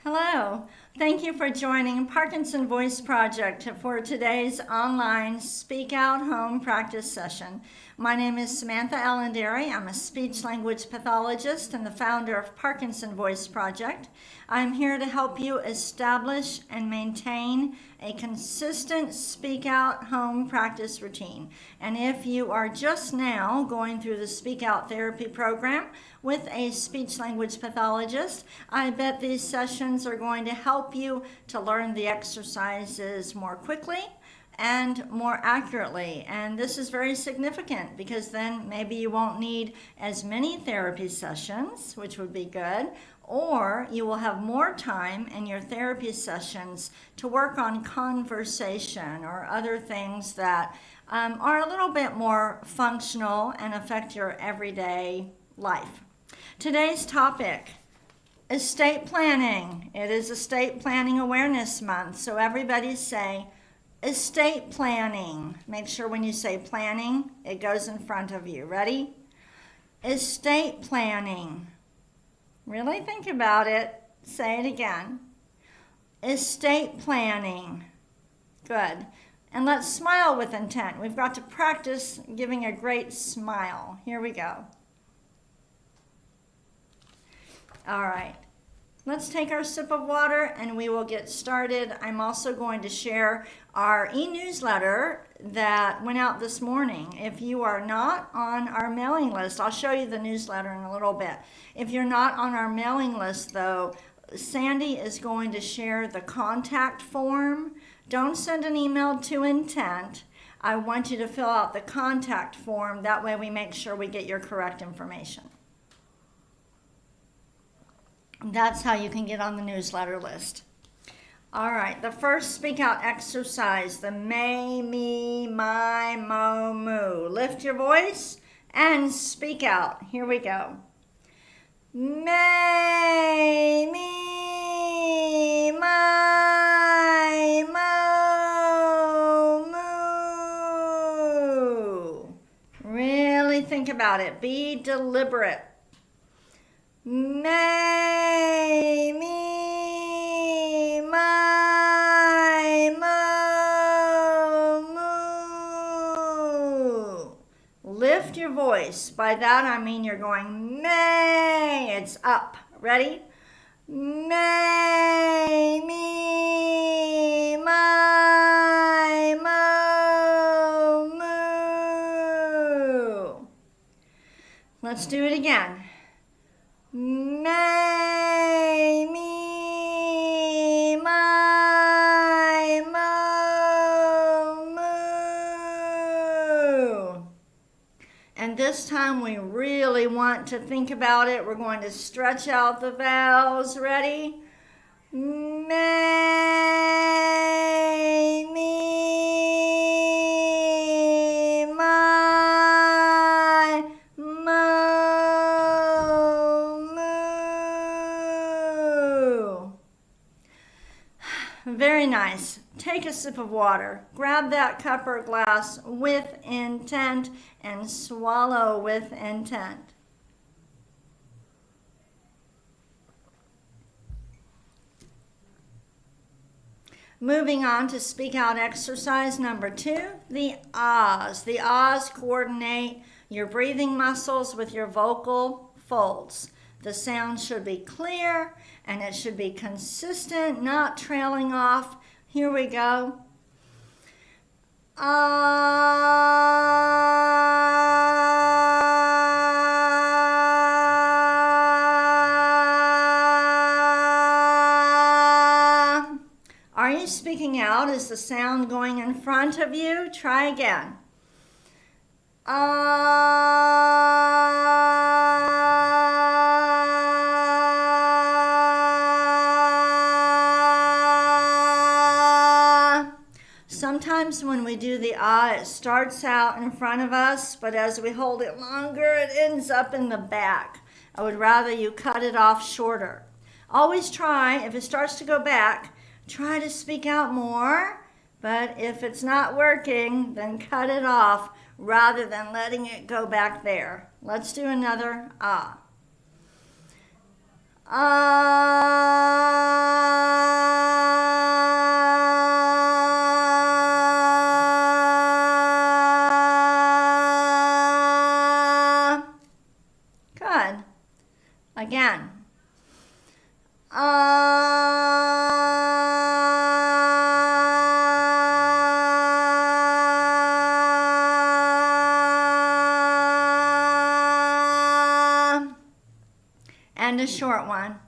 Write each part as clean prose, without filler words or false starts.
Hello. Thank you for joining Parkinson Voice Project for today's online Speak Out Home practice session. My name is Samantha Allenderry. I'm a speech-language pathologist and the founder of Parkinson Voice Project. I'm here to help you establish and maintain a consistent Speak Out Home practice routine. And if you are just now going through the Speak Out therapy program with a speech-language pathologist, I bet these sessions are going to help you to learn the exercises more quickly and more accurately. And this is very significant because then maybe you won't need as many therapy sessions, which would be good, or you will have more time in your therapy sessions to work on conversation or other things that are a little bit more functional and affect your everyday life. Today's topic: estate planning. It is Estate Planning Awareness Month, so everybody say estate planning. Make sure when you say planning, it goes in front of you. Ready? Estate planning. Really think about it. Say it again. Estate planning. Good. And let's smile with intent. We've got to practice giving a great smile. Here we go. All right. Let's take our sip of water and we will get started. I'm also going to share our e-newsletter that went out this morning. If you are not on our mailing list, I'll show you the newsletter in a little bit. If you're not on our mailing list though, Sandy is going to share the contact form. Don't send an email to intent. I want you to fill out the contact form. That way we make sure we get your correct information. That's how you can get on the newsletter list. All right, the first speak out exercise, the may, me, my, mo, moo. Lift your voice and speak out. Here we go. May, me, my, mo, moo. Really think about it. Be deliberate. May, me, my, mo, moo. Lift your voice. By that I mean you're going may. It's up. Ready? May, me, my, mo, moo. Let's do it again. May, me, my, mo, moo. And this time we really want to think about it. We're going to stretch out the vowels. Ready? May, me, my, Very nice. Take a sip of water. Grab that cup or glass with intent and swallow with intent. Moving on to speak out exercise number 2, the ahs. The ahs coordinate your breathing muscles with your vocal folds. The sound should be clear and it should be consistent, not trailing off. Here we go. Are you speaking out? Is the sound going in front of you? Try again. Sometimes when we do the ah, it starts out in front of us, but as we hold it longer, it ends up in the back. I would rather you cut it off shorter. Always try, if it starts to go back, try to speak out more, but if it's not working, then cut it off rather than letting it go back there. Let's do another ah. Good. Again. And a short one.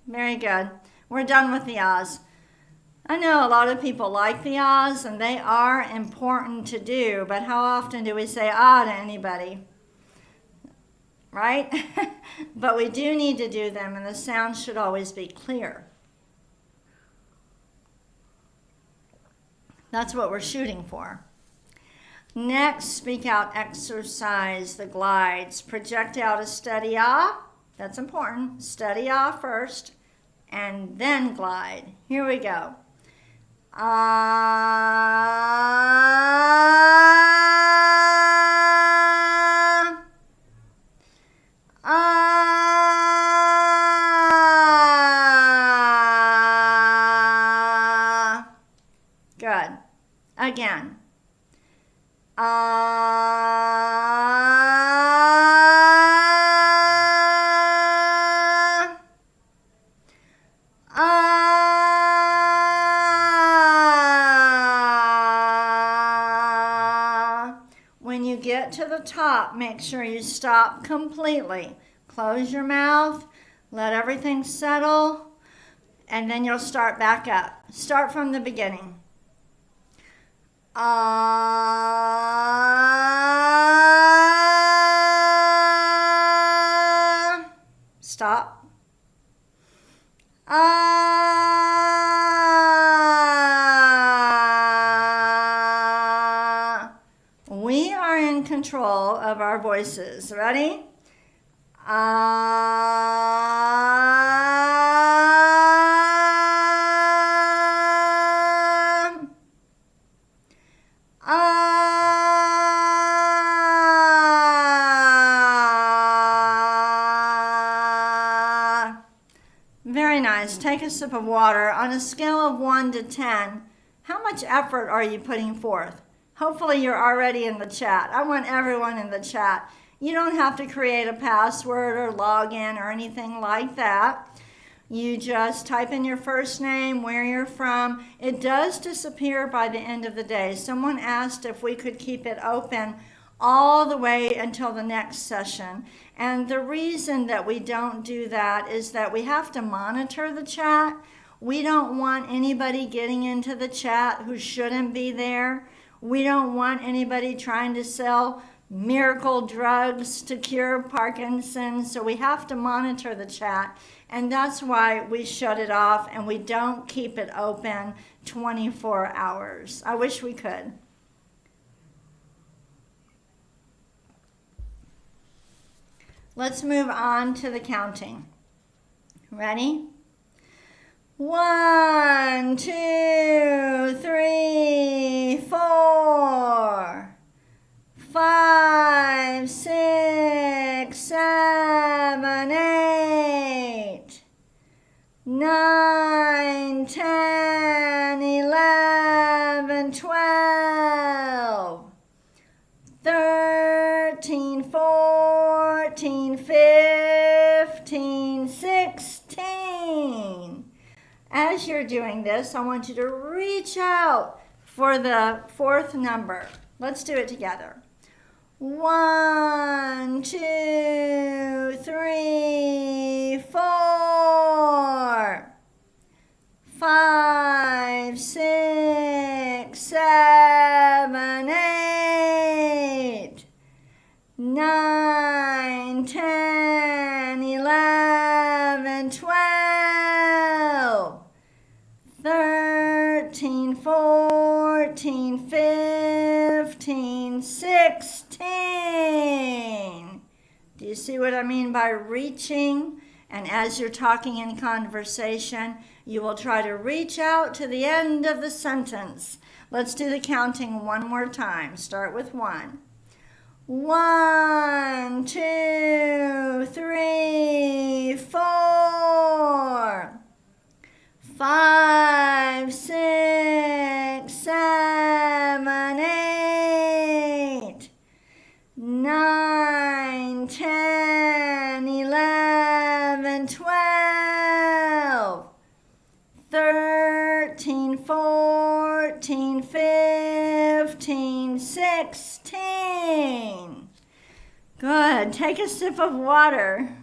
Very good. We're done with the ahs. I know a lot of people like the ahs, and they are important to do, but how often do we say ah to anybody? Right? But we do need to do them, and the sound should always be clear. That's what we're shooting for. Next, speak out exercise, the glides. Project out a steady ah. That's important. Steady ah first, and then glide. Here we go. Ah. Ah. Good. Again. When you get to the top, make sure you stop completely. Close your mouth, let everything settle, and then you'll start back up. Start from the beginning. Stop. We are in control of our voices. Ready? Very nice. Take a sip of water. On a scale of 1 to 10, how much effort are you putting forth? Hopefully you're already in the chat. I want everyone in the chat. You don't have to create a password or log in or anything like that. You just type in your first name, where you're from. It does disappear by the end of the day. Someone asked if we could keep it open all the way until the next session. And the reason that we don't do that is that we have to monitor the chat. We don't want anybody getting into the chat who shouldn't be there. We don't want anybody trying to sell miracle drugs to cure Parkinson. So we have to monitor the chat. And that's why we shut it off and we don't keep it open 24 hours. I wish we could. Let's move on to the counting. Ready? 1, 2, 3, 4, 5, 6, 7, 8, 9, 10, 11, 12, 13, 14, 15, 16. As you're doing this, I want you to reach out for the fourth number. Let's do it together. 1, 2, 3, 4, 5, 6, 7, 8, 9, 10, 11, 12, 13, 14, 15, 16. Do you see what I mean by reaching? And as you're talking in conversation, you will try to reach out to the end of the sentence. Let's do the counting one more time. Start with 1. 1, 2, 3, 4, 5, 6, 7, 8, 9, 10, 11, 12, 13, 14, 15, 16. Good. Take a sip of water.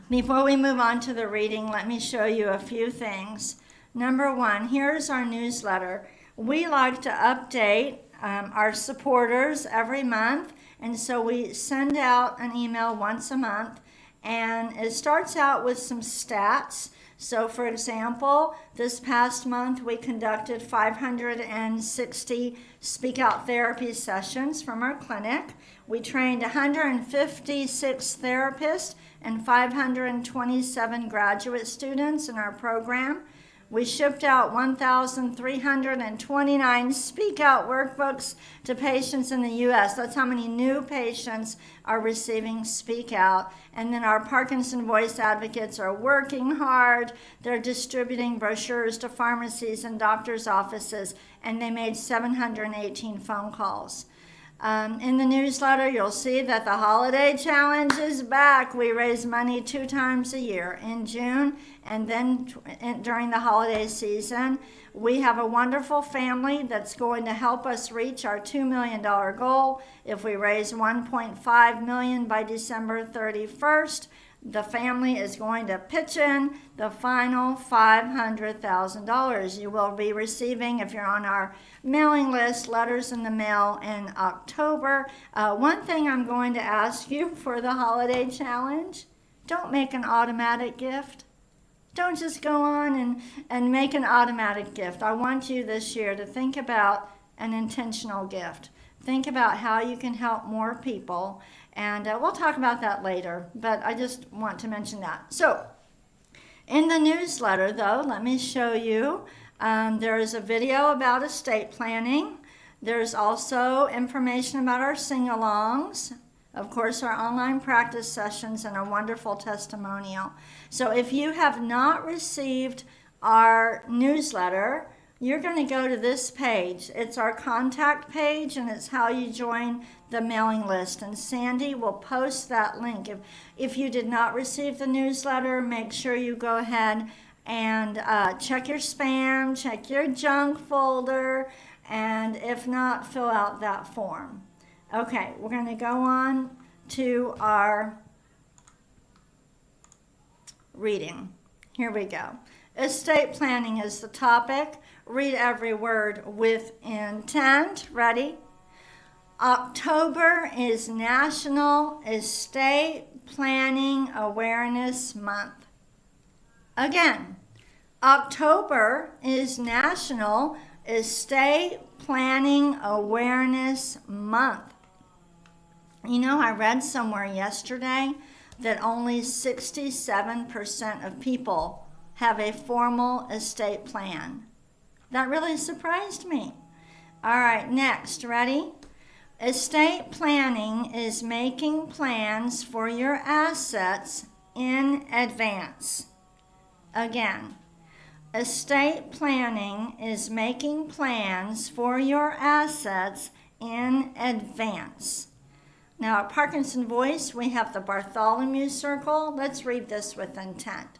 Before we move on to the reading, let me show you a few things. Number 1, here's our newsletter. We like to update our supporters every month, and so we send out an email once a month, and it starts out with some stats. So for example, this past month we conducted 560 speak out therapy sessions from our clinic. We trained 156 therapists and 527 graduate students in our program. We shipped out 1,329 Speak Out workbooks to patients in the U.S. That's how many new patients are receiving Speak Out. And then our Parkinson Voice advocates are working hard. They're distributing brochures to pharmacies and doctors' offices, and they made 718 phone calls. In the newsletter, you'll see that the Holiday Challenge is back. We raise money 2 times a year, in June and then during the holiday season. We have a wonderful family that's going to help us reach our $2 million goal. If we raise $1.5 million by December 31st, the family is going to pitch in the final $500,000. You will be receiving, if you're on our mailing list, letters in the mail in October. One thing I'm going to ask you for the holiday challenge, don't make an automatic gift. Don't just go on and make an automatic gift. I want you this year to think about an intentional gift. Think about how you can help more people. And we'll talk about that later, but I just want to mention that. So, in the newsletter, though, let me show you. There is a video about estate planning. There's also information about our sing-alongs. Of course, our online practice sessions and a wonderful testimonial. So if you have not received our newsletter, you're going to go to this page. It's our contact page, and it's how you join the mailing list. And Sandy will post that link. If you did not receive the newsletter, make sure you go ahead and check your spam, check your junk folder, and if not, fill out that form. Okay, we're going to go on to our reading. Here we go. Estate planning is the topic. Read every word with intent. Ready? October is National Estate Planning Awareness Month. Again, October is National Estate Planning Awareness Month. You know, I read somewhere yesterday that only 67% of people have a formal estate plan. That really surprised me. All right, next, ready? Estate planning is making plans for your assets in advance. Again, estate planning is making plans for your assets in advance. Now, at Parkinson Voice, we have the Bartholomew Circle. Let's read this with intent.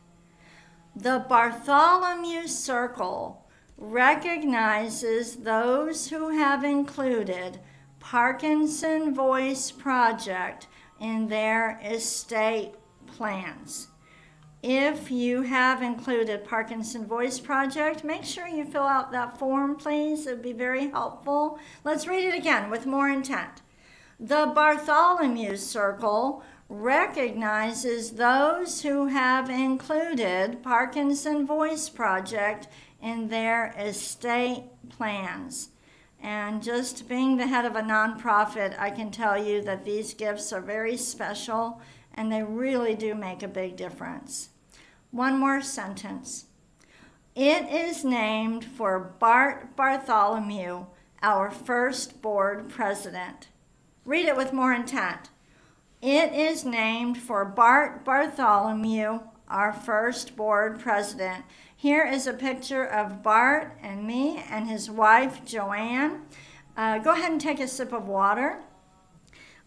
The Bartholomew Circle recognizes those who have included Parkinson Voice Project in their estate plans. If you have included Parkinson Voice Project, make sure you fill out that form, please. It would be very helpful. Let's read it again with more intent. The Bartholomew Circle recognizes those who have included Parkinson Voice Project in their estate plans. And just being the head of a nonprofit, I can tell you that these gifts are very special and they really do make a big difference. One more sentence. It is named for Bart Bartholomew, our first board president. Read it with more intent. It is named for Bart Bartholomew, our first board president. Here is a picture of Bart and me and his wife, Joanne. Go ahead and take a sip of water.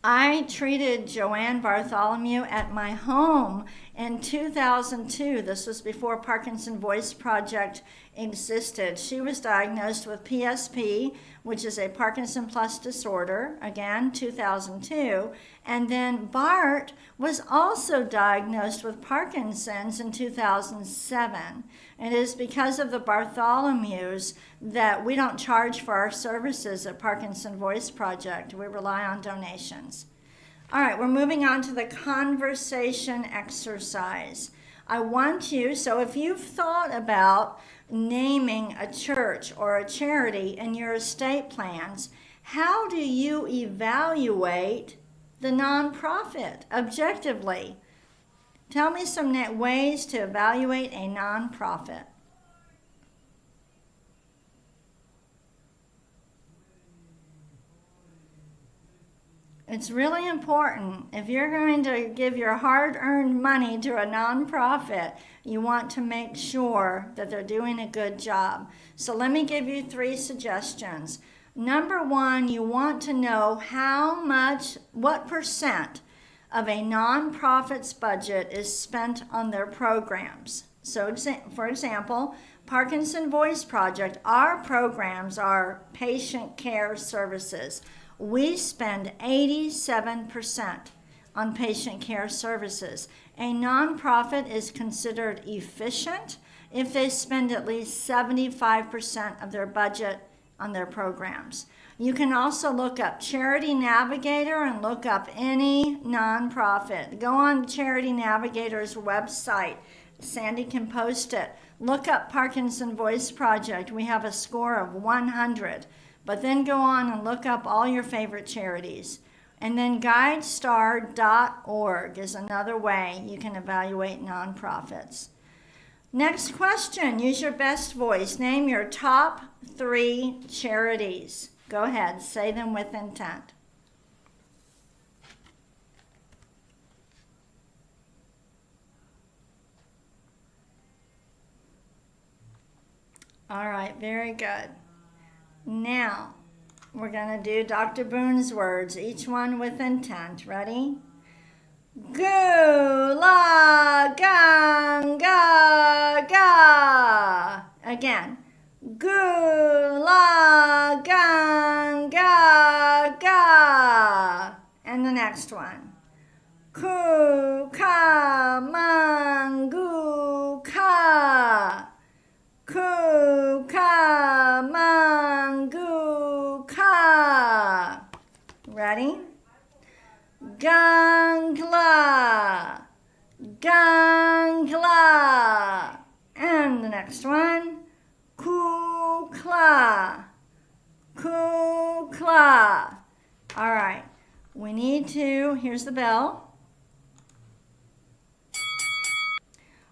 I treated Joanne Bartholomew at my home in 2002. This was before Parkinson Voice Project existed. She was diagnosed with PSP, which is a Parkinson plus disorder, again, 2002. And then Bart was also diagnosed with Parkinson's in 2007. And it is because of the Bartholomews that we don't charge for our services at Parkinson Voice Project. We rely on donations. All right, we're moving on to the conversation exercise. I want you, so if you've thought about naming a church or a charity in your estate plans, how do you evaluate the nonprofit objectively? Tell me some ways to evaluate a nonprofit. It's really important. If you're going to give your hard-earned money to a nonprofit, you want to make sure that they're doing a good job. So let me give you 3 suggestions. Number 1, you want to know what percent of a nonprofit's budget is spent on their programs. So for example, Parkinson Voice Project, our programs are patient care services. We spend 87% on patient care services. A nonprofit is considered efficient if they spend at least 75% of their budget on their programs. You can also look up Charity Navigator and look up any nonprofit. Go on Charity Navigator's website. Sandy can post it. Look up Parkinson Voice Project. We have a score of 100. But then go on and look up all your favorite charities. And then guidestar.org is another way you can evaluate nonprofits. Next question, use your best voice. Name your top 3 charities. Go ahead, say them with intent. All right, very good. Now, we're going to do Dr. Boone's words, each one with intent. Ready? Gu la gang ga ga. Again. Gu la gang ga ga. And the next one. Ku ka mangu ka. Ku ka mangu ka. Ready? Gangla, gangla. And the next one, kukla, kukla. All right, we need to, here's the bell.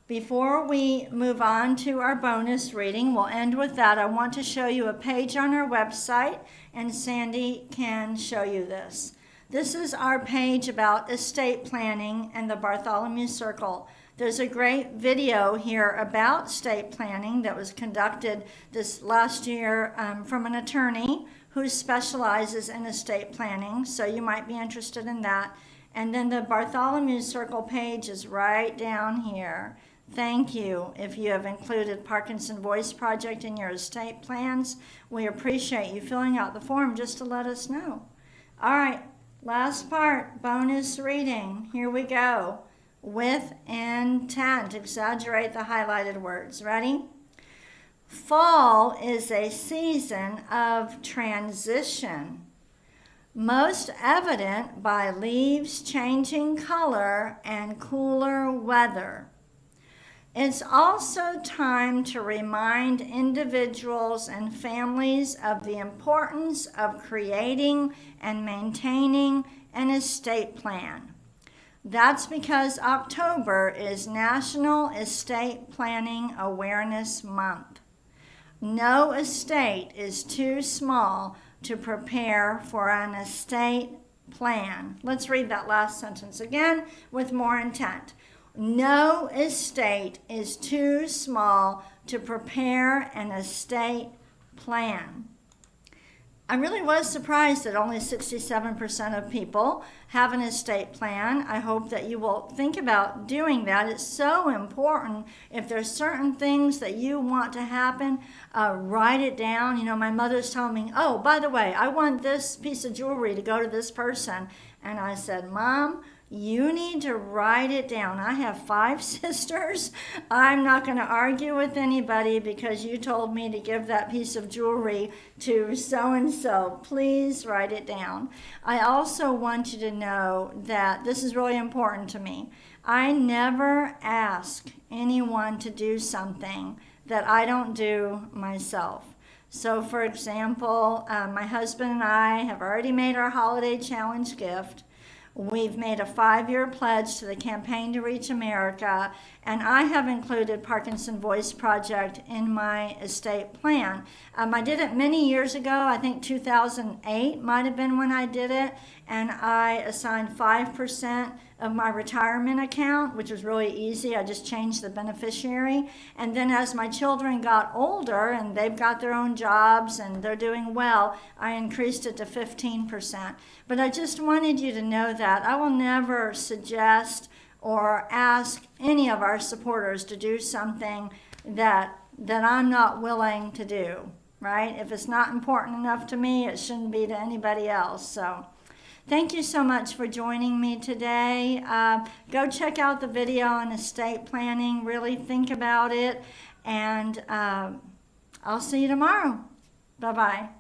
Before we move on to our bonus reading, we'll end with that. I want to show you a page on our website, and Sandy can show you this. This is our page about estate planning and the Bartholomew Circle. There's a great video here about estate planning that was conducted this last year from an attorney who specializes in estate planning, so you might be interested in that. And then the Bartholomew Circle page is right down here. Thank you if you have included Parkinson Voice Project in your estate plans. We appreciate you filling out the form just to let us know. All right. Last part, bonus reading. Here we go. With intent. Exaggerate the highlighted words. Ready? Fall is a season of transition, most evident by leaves changing color and cooler weather. It's also time to remind individuals and families of the importance of creating and maintaining an estate plan. That's because October is National Estate Planning Awareness Month. No estate is too small to prepare for an estate plan. Let's read that last sentence again with more intent. No estate is too small to prepare an estate plan. I really was surprised that only 67% of people have an estate plan. I hope that you will think about doing that. It's so important. If there's certain things that you want to happen, write it down. You know, my mother's telling me, oh, by the way, I want this piece of jewelry to go to this person. And I said, Mom, you need to write it down. I have 5 sisters. I'm not going to argue with anybody because you told me to give that piece of jewelry to so-and-so. Please write it down. I also want you to know that this is really important to me. I never ask anyone to do something that I don't do myself. So, for example, my husband and I have already made our holiday challenge gift. We've made a 5-year pledge to the Campaign to Reach America, and I have included Parkinson Voice Project in my estate plan. I did it many years ago. I think 2008 might have been when I did it, and I assigned 5% of my retirement account, which was really easy. I just changed the beneficiary. And then as my children got older and they've got their own jobs and they're doing well, I increased it to 15%. But I just wanted you to know that I will never suggest or ask any of our supporters to do something that I'm not willing to do, right? If it's not important enough to me, it shouldn't be to anybody else. So thank you so much for joining me today. Go check out the video on estate planning. Really think about it. And I'll see you tomorrow. Bye-bye.